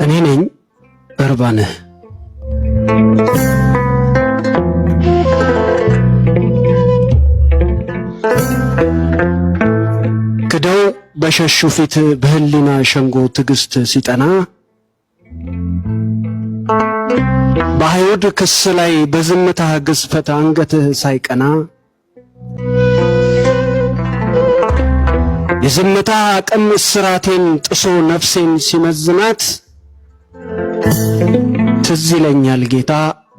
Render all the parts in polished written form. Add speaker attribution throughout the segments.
Speaker 1: እኔ ነኝ በርባንህ ክደው በሸሹ ፊት በህሊና ሸንጎ ትዕግስት ሲጠና በአይሁድ ክስ ላይ በዝምታ ግዝፈት አንገትህ ሳይቀና የዝምታ አቅም እስራቴን ጥሶ ነፍሴን ሲመዝናት ትዝ ይለኛል ጌታ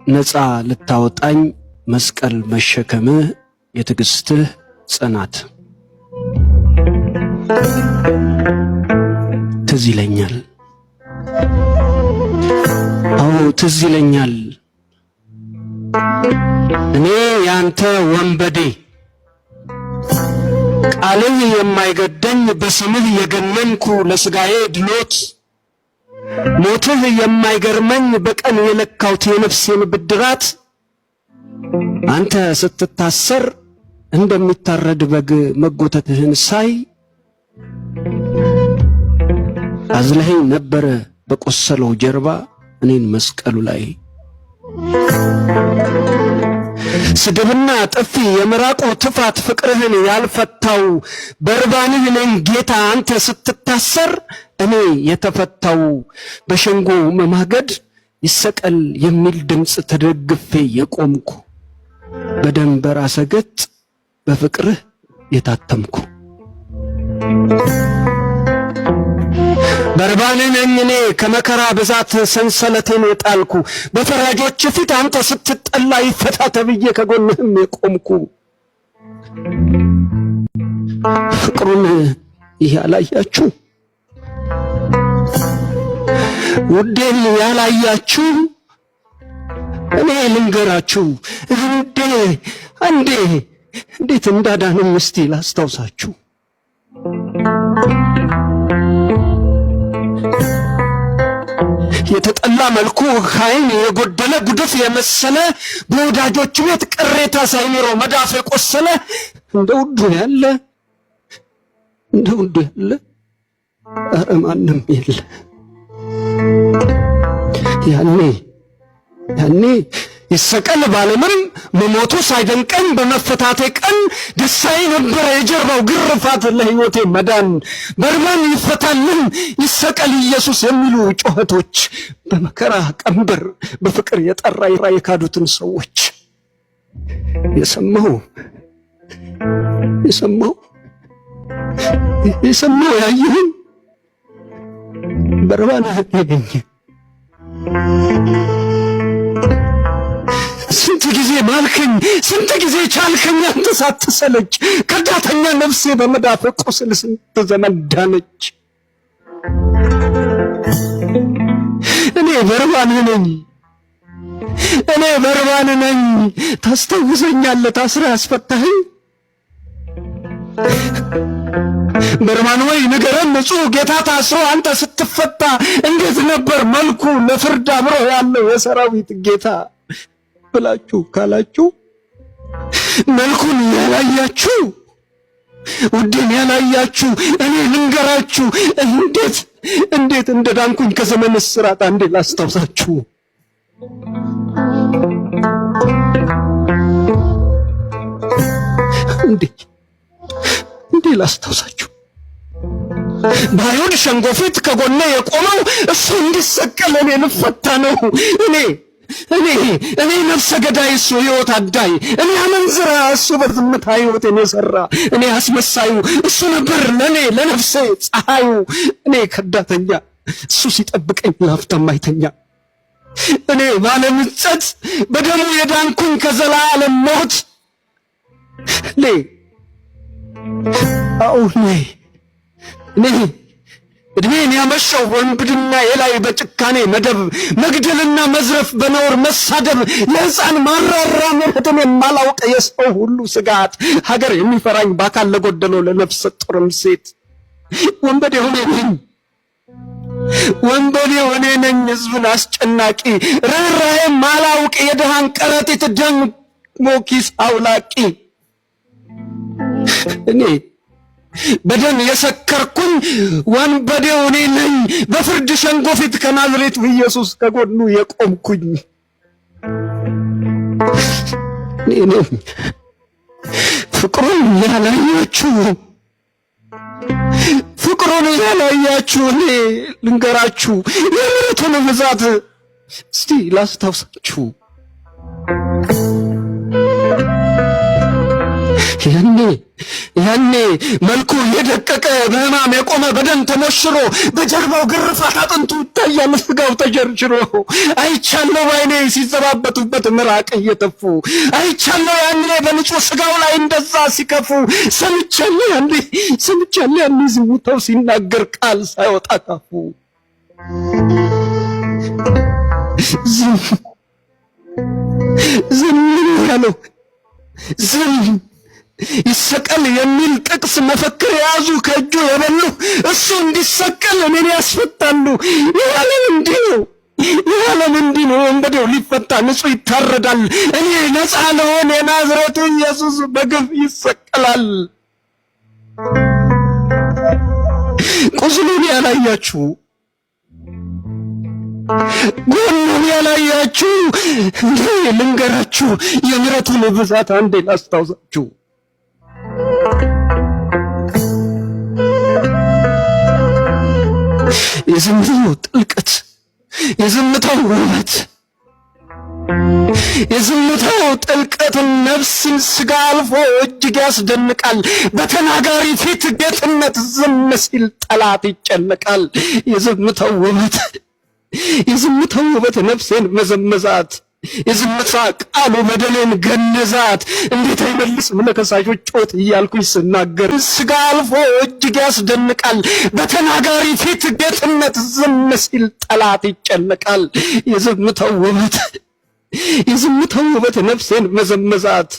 Speaker 1: ነፃ ልታወጣኝ መስቀል መሸከምህ የትዕግስትህ ጽናት ትዝ ይለኛል። አዎ ትዝ ይለኛል። እኔ ያንተ ወንበዴ ቃልህ የማይገደኝ በስምህ የገነንኩ ለስጋዬ ድሎት ሞትህ የማይገርመኝ በቀን የለካውት የነፍሴን ብድራት አንተ ስትታሰር እንደሚታረድ በግ መጎተትህን ሳይ አዝለኸኝ ነበረ በቆሰለው ጀርባ እኔን መስቀሉ ላይ ስድብና ጥፊ የምራቆ ትፋት ፍቅርህን ያልፈታው በርባንህ ነኝ ጌታ አንተ ስትታሰር እኔ የተፈታው በሸንጎ መማገድ ይሰቀል የሚል ድምፅ ተደግፌ የቆምኩ በደም በራሰ ገጽ በፍቅርህ የታተምኩ በርባንህ ነኝ እኔ ከመከራ ብዛት ሰንሰለቴን የጣልኩ በፈራጆች ፊት አንተ ስትጠላ ይፈታ ተብዬ ከጎንህም የቆምኩ ፍቅሩን ያላያችሁ ውዴን ያላያችሁ እኔ ልንገራችሁ እንዴት እንዳዳነኝ እስቲ ላስታውሳችሁ። የተጠላ መልኩ ኃይል የጎደለ ጉድፍ የመሰለ በወዳጆች ቤት ቅሬታ ሳይኖረው መዳፍ የቆሰለ እንደ ውዱ ያለ ኧረ ማንም የለ። ያኔ ይሰቀል ባለምም መሞቱ ሳይደንቀኝ በመፈታቴ ቀን ደስታዬ ነበረ የጀርባው ግርፋት ለሕይወቴ መዳን። በርባን ይፈታልን ይሰቀል ኢየሱስ የሚሉ ጮኸቶች በመከራ ቀንበር በፍቅር የጠራ የካዱትን ሰዎች የሰማው ያየሁኝ በርባን ነኝ። ስንት ጊዜ ማልከኝ፣ ስንት ጊዜ ቻልከኝ አንተ ሳትሰለች ከዳተኛ ነፍሴ በመዳፍ ቁስል ስንት ዘመን ዳነች። እኔ በርባን ነኝ ታስታውሰኛለህ ታስረህ ያስፈታኸኝ በርባን ወይ ንገረን ንጹሕ ጌታ ታስሮ አንተ ስትፈታ እንዴት ነበር መልኩ ለፍርድ አብሮ ያለው የሰራዊት ጌታ ብላችሁ ካላችሁ መልኩን ያላያችሁ ውዴን ያላያችሁ እኔ ልንገራችሁ እንዴት እንደዳንኩኝ ከዘመን እስራት አንዴ ላስታውሳችሁ። እንዴ ላስታውሳችሁ። በአይሁድ ሸንጎ ፊት ከጎኔ የቆመው እሱ እንዲሰቀል እኔ ልፈታ ነው። እኔ ነፍሰ ገዳይ እሱ ሕይወት አዳይ፣ እኔ አመንዝራ እሱ በዝምታ ሕይወቴን የሠራ፣ እኔ አስመሳዩ እሱ ነበር ለእኔ ለነፍሴ ፀሐዩ። እኔ ከዳተኛ እሱ ሲጠብቀኝ ላፍታም አይተኛ። እኔ ባለምጸት በደሙ የዳንኩኝ ከዘላለም ሞት እኔ እድሜን ያመሸው ወንብድና የላይ በጭካኔ መደብ መግደልና መዝረፍ በነውር መሳደብ የሕፃን ማራራ ምሕረትን የማላውቅ የሰው ሁሉ ስጋት ሀገር የሚፈራኝ በአካል ለጎደለው ለነፍሰ ጡርም ሴት ወንበዴ ሆኔ ነኝ ሕዝብን አስጨናቂ ርኅራኄ ማላውቅ የድሃን ከረጢት ደግሞ ኪስ አውላቂ እኔ በደም የሰከርኩኝ ወንበዴው እኔ ነኝ። በፍርድ ሸንጎ ፊት ከናዝሬቱ ኢየሱስ ከጎኑ የቆምኩኝ እኔ ነኝ። ፍቅሩን ያላያችሁ እኔ ልንገራችሁ የምሕረቱን ብዛት እስቲ ላስታውሳችሁ። ያኔ መልኩ የደቀቀ በሕማም የቆመ በደም ተሞሽሮ በጀርባው ግርፋት አጥንቱ ይታያል ስጋው ተጀርጅሮ አይቻለሁ። ባይኔ ሲዘባበቱበት ምራቅ እየተፉ አይቻለሁ። ያኔ በንጹህ ስጋው ላይ እንደዛ ሲከፉ ሰምቻለሁ። ያኔ ዝሙታው ሲናገር ቃል ሳይወጣ ካፉ ዝም ያለው ይሰቀል የሚል ጥቅስ መፈክር የያዙ ከእጁ የበሉ እሱ እንዲሰቀል እኔን ያስፈታሉ። የዓለም እንዲህ ነው። ወንበዴው ሊፈታ ንጹህ ይታረዳል። እኔ ነፃ ለሆን የናዝሬቱ ኢየሱስ በግፍ ይሰቀላል። ቁስሉን ያላያችሁ ጎኑን ያላያችሁ ልንገራችሁ የምሕረቱን ብዛት አንዴ ላስታውሳችሁ። የዝምታው ጥልቀት፣ የዝምታው ውበት፣ የዝምታው ጥልቀት ነፍስን ስጋ አልፎ እጅግ ያስደንቃል። በተናጋሪ ፊት ጌትነት ዝም ሲል ጠላት ይጨነቃል። የዝምታው ውበት ነፍሴን መዘመዛት። የዝምታ ቃሉ በደሌን ገነዛት። እንዴት አይመልስም ለከሳሾች ጮት እያልኩኝ ስናገር ስጋ አልፎ እጅግ ያስደንቃል። በተናጋሪ ፊት ጌትነት ዝም ሲል ጠላት ይጨነቃል። የዝምታው ውበት ነፍሴን መዘመዛት።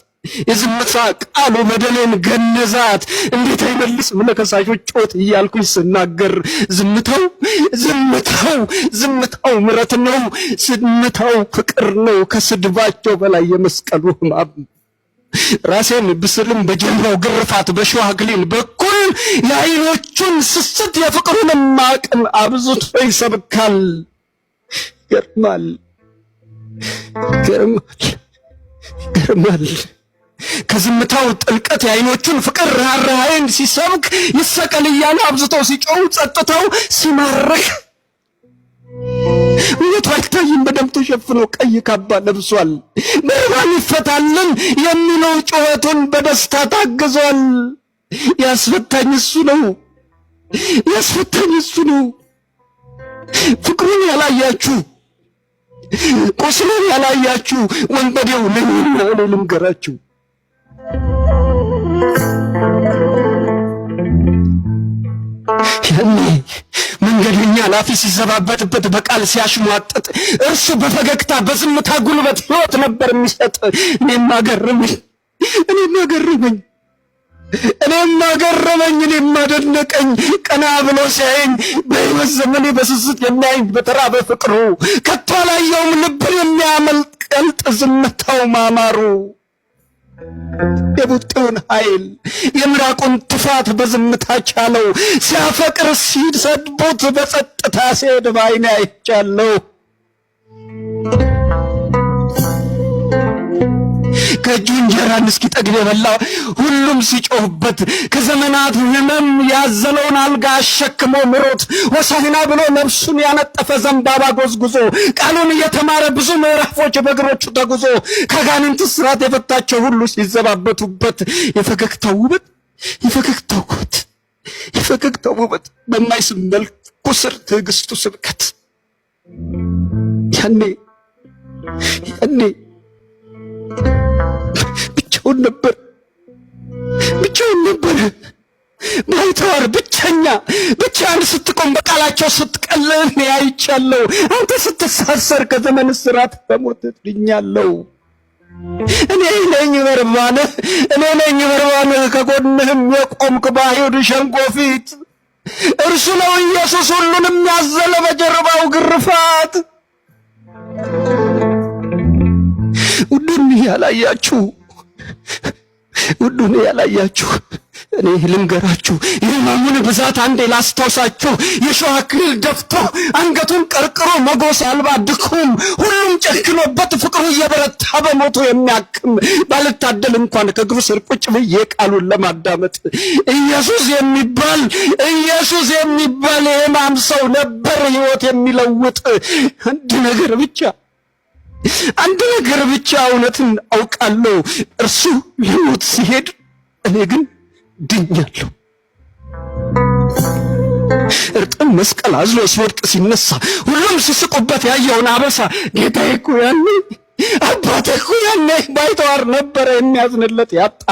Speaker 1: የዝምታ ቃሉ በደሌን ገነዛት። እንዴት አይመልስም ለከሳሾች ጮት እያልኩኝ ስናገር ዝምታው ምሕረት ነው። ዝምታው ፍቅር ነው። ከስድባቸው በላይ የመስቀሉ ሕማም ራሴን ብስልም በጀርባው ግርፋት በሸዋ አክሊል በኩል የዓይኖቹን ስስት የፍቅሩንም አቅም አብዝቶ ይሰብካል። ይገርማል። ከዝምታው ጥልቀት የዓይኖቹን ፍቅር ርኅራኄን ሲሰብክ ይሰቀል እያሉ አብዝተው ሲጮሁ ጸጥተው ሲማርክ ውበቱ አይታይም። በደም ተሸፍኖ ቀይ ካባ ለብሷል። በሕማም ይፈታልን የሚለው ጩኸቱን በደስታ ታግዟል። ያስፈታኝ እሱ ነው። ፍቅሩን ያላያችሁ ቁስሉን ያላያችሁ ወንበዴው ነኝና እኔ ልንገራችሁ። ያኔ መንገደኛ ላፊ ሲዘባበትበት በቃል ሲያሽሟጥጥ እርሱ በፈገግታ በዝምታ ጉልበት ሕይወት ነበር የሚሰጥ። እኔም አገረመኝ፣ እኔም አደነቀኝ። ቀና ብሎ ሲያየኝ በሕይወት ዘመኔ በስስት የሚያየኝ በተራበ ፍቅሩ ከቶ አላየውም ልብን የሚያመልጥ ዝምታው ማማሩ። የቡጤውን ኃይል የምራቁን ትፋት በዝምታ ቻለው። ሲያፈቅር ሲሰድቡት በጸጥታ ሲሄድ ባይኔ አይቻለሁ። ከእጁ እንጀራን እስኪጠግብ የበላ ሁሉም ሲጮህበት ከዘመናት ሕመም ያዘለውን አልጋ አሸክሞ ምሮት ሆሳዕና ብሎ ነፍሱን ያነጠፈ ዘንባባ ጎዝጉዞ ቃሉን እየተማረ ብዙ ምዕራፎች በእግሮቹ ተጉዞ ከአጋንንት እስራት የፈታቸው ሁሉ ሲዘባበቱበት የፈገግታው ውበት በማይስም መልኩ ስር ትዕግስቱ ስብከት ያኔ ብቻውን ነበር ባይተዋር ብቻህን ስትቆም በቃላቸው ስትቀልህ አይቻለሁ። አንተ ስትሳሰር ከዘመን እስራት በሞት ድኛለሁ። እኔ ነኝ በርባንህ ከጎንህም የቆምክ በአይሁድ ሸንጎ ፊት እርሱ ነው ኢየሱስ ሁሉንም ያዘለ በጀርባው ግርፋት። ውዱን ያላያችሁ እኔ ልንገራችሁ የሕማሙን ብዛት አንዴ ላስታውሳችሁ። የሾህ አክሊል ደፍቶ አንገቱን ቀርቅሮ መጎስ አልባ ድኩም ሁሉም ጨክኖበት ፍቅሩ እየበረታ በሞቱ የሚያክም ባልታደል እንኳን ከእግሩ ስር ቁጭ ብዬ ቃሉን ለማዳመጥ ኢየሱስ የሚባል የሕማም ሰው ነበር ሕይወት የሚለውጥ። አንድ ነገር ብቻ እውነትን አውቃለሁ፣ እርሱ ሊሞት ሲሄድ እኔ ግን ድኛለሁ። እርጥብ መስቀል አዝሎ ሲወድቅ ሲነሳ ሁሉም ሲስቁበት ያየውን አበሳ ጌታዬ እኮ ያኔ አባቴ እኮ ያኔ ባይተዋር ነበረ የሚያዝንለት ያጣ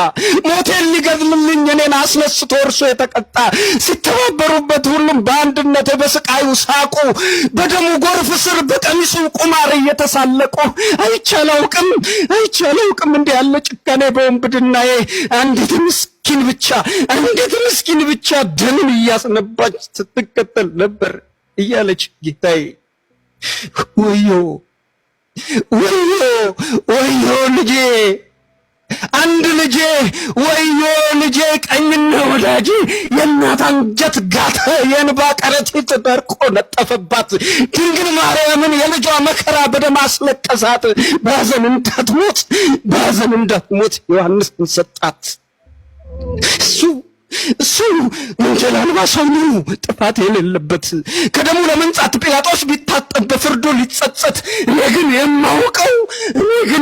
Speaker 1: ሞቴን ሊገድልልኝ እኔን አስነስቶ እርሱ የተቀጣ ሲተባበሩበት ሁሉም በአንድነት በስቃዩ ሳቁ በደሙ ጎርፍ ስር በቀሚሱ ቁማር እየተሳለቁ አይቻላውቅም እንዲህ ያለ ጭካኔ በወንብድናዬ አንዲት ምስኪን ብቻ ደምን እያስነባች ስትከተል ነበር እያለች ጌታዬ ወዮ ልጄ አንድ ልጄ ወዮ ልጄ ቀኝና ወዳጄ የእናት አንጀት ጋተ የእንባ ከረጢት ደርቆ ነጠፈባት። ድንግል ማርያምን የልጇ መከራ በደም አስለቀሳት። በሐዘን እንዳትሞት ዮሐንስን ሰጣት። እሱ ወንጀል አልባ ሰው ነው፣ ጥፋት የሌለበት ከደሙ ለመንጻት ጲላጦስ ቢታጠብ በፍርዱ ሊጸጸት። እኔ ግን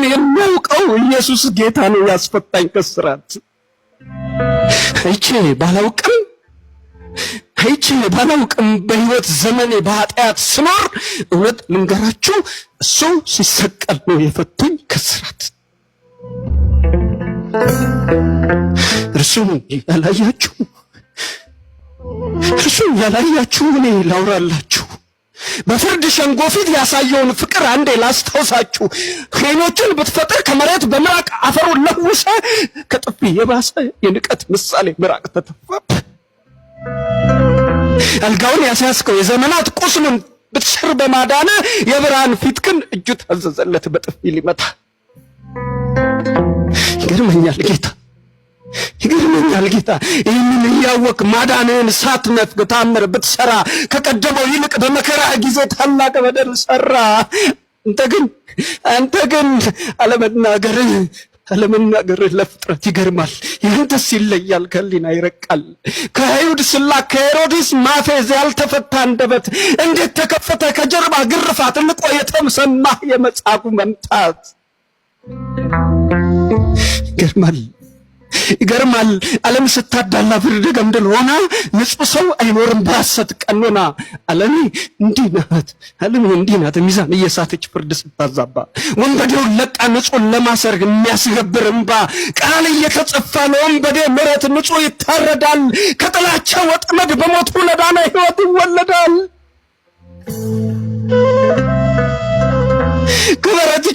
Speaker 1: የማውቀው ኢየሱስ ጌታ ነው ያስፈታኝ ከስራት። አይቼ ባላውቅም በሕይወት ዘመኔ በኃጢአት ስኖር እውነት ልንገራችሁ እሱ ሲሰቀል ነው የፈቱኝ ከስራት። እርሱን ያላያችሁ እኔ ላውራላችሁ። በፍርድ ሸንጎ ፊት ያሳየውን ፍቅር አንዴ ላስታውሳችሁ። ሄኖችን ብትፈጥር ከመሬት በምራቅ አፈሩን ለውሰ ከጥፊ የባሰ የንቀት ምሳሌ ምራቅ ተተፋብ። አልጋውን ያስያዝከው የዘመናት ቁስሉን ብትሽር በማዳነ የብርሃን ፊት ግን እጁ ታዘዘለት በጥፊ ሊመታ። ይገርመኛል ጌታ ይህንን እያወቅ ማዳንህን ሳትነፍግ ታምር ብትሰራ ከቀደመው ይልቅ በመከራ ጊዜ ታላቅ በደል ሰራ። አንተ ግን አለመናገርህ ለፍጥረት ይገርማል። ያንተስ ይለያል፣ ከሕሊና ይረቃል። ከአይሁድ ስላክ ከሄሮድስ ማፌዝ ያልተፈታ አንደበት እንዴት ተከፈተ ከጀርባ ግርፋት ልቆ የተሰማህ የመጻጉ መምጣት። ይገርማል ዓለም ስታዳላ ፍርድ ገምድል ሆና ንጹህ ሰው አይኖርም በሐሰት ቀኖና። ዓለም እንዲህ ናት ሚዛን እየሳተች ፍርድ ስታዛባ። ወንበዴውን ለቃ ንጹህን ለማሰር የሚያስገብር እንባ ቃል እየተጸፋ ለወንበዴ ምሕረት ንጹህ ይታረዳል። ከጥላቻ ወጥመድ በሞቱ ለዳነ ሕይወት ይወለዳል። ከበረት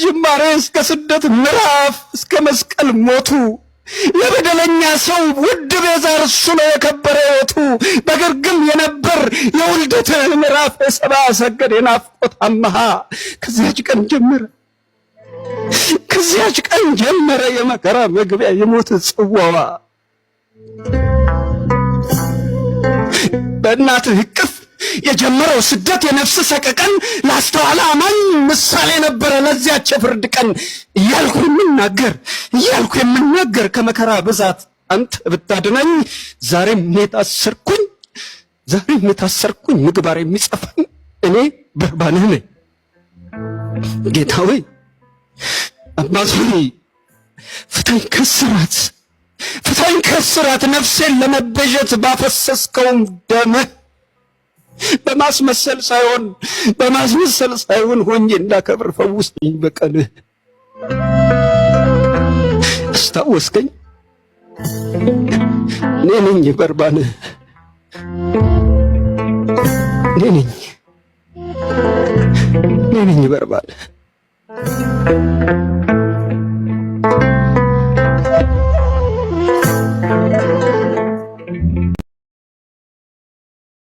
Speaker 1: ጅማሬ እስከ ስደት ምዕራፍ እስከ መስቀል ሞቱ ለበደለኛ ሰው ውድ ቤዛ እርሱ ነው የከበረ ሕይወቱ። በግርግም የነበር የውልደት ምዕራፍ የሰብአ ሰገድ የናፍቆት አምሃ ከዚያች ቀን ጀመረ የመከራ መግቢያ የሞት ጽዋዋ። በእናትህ እቅፍ የጀመረው ስደት የነፍስ ሰቀቀን ላስተዋለ አማኝ ምሳሌ ነበረ ለዚያች ፍርድ ቀን። እያልኩ የምናገር ከመከራ ብዛት አንተ ብታድነኝ ዛሬም የታሰርኩኝ ምግባር የሚጸፋኝ እኔ በርባንህ ነኝ። ጌታ ሆይ አባት ሆይ ፍታኝ ከስራት ነፍሴን ለመቤዠት ባፈሰስከውም ደምህ በማስመሰል ሳይሆን ሆኜ እንዳከብር ፈውስኝ በቀንህ። አስታወስከኝ እኔ ነኝ በርባንህ፣ እኔ ነኝ በርባንህ።